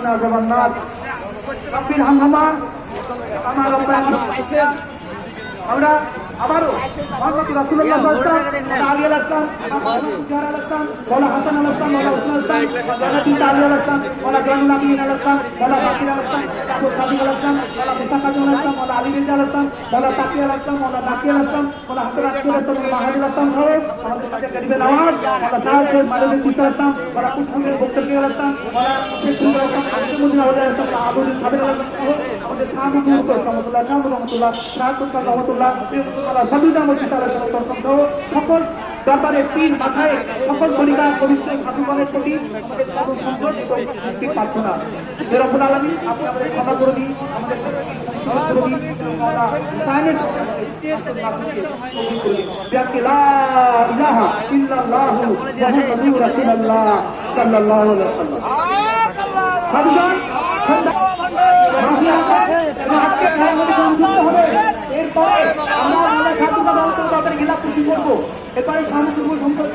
না জগন্নাথ গম্ভীর হাঙ্গামা আমার আমরা আবারও মোহাম্মদ রাসূলুল্লাহ সাল্লাল্লাহু আলাইহি ওয়াসাল্লাম আলী আলাইহিসসালাম ওয়ালা হাসান আলাইহিসসালাম ওয়ালা হুসাইন আলাইহিসসালাম আলী আলাইহিসসালাম ওয়ালা জানুল আবিদিন আলাইহিসসালাম ওয়ালা বাকির আলাইহিসসালাম আবু সাদিক আলাইহিসসালাম ওয়ালা মুস্তাফা আলাইহিসসালাম ওয়ালা আলী রিজা আলাইহিসসালাম ওয়ালা তাকি আলাইহিসসালাম ওয়ালা নাকি আলাইহিসসালাম ওয়ালা হাসান আলাইহিসসালাম ওয়ালা মাহাদি আলাইহিসসালাম আমাদের কাছে গরিবে নওয়াজ ওয়ালা সাহেব মালিক আলাইহিসসালাম ওয়ালা কুতুবের বক্তব্য আলাইহিসসালাম ওয়ালা শেখ আলাইহিসসালাম মুজিব আলাইহিসসালাম আবুল সাবির আলাইহিসসালাম আমাদের সাহাবী মুহূর্ত রহমাতুল্লাহ রহমাতুল্লাহ শাহাদাত রহমাতুল্লাহ সাবিদা মসজিদ আলাইহিসসালাম সকল দরবারে পীর মাথায় সকল কলিকা পবিত্র সাধুগণের প্রতি প্রার্থনা রব্বুল আলামিন আপনি আমাদের ক্ষমা করে দিন আমাদের এরপরে আমরা এরপরে সামগ্রিক সম্পদ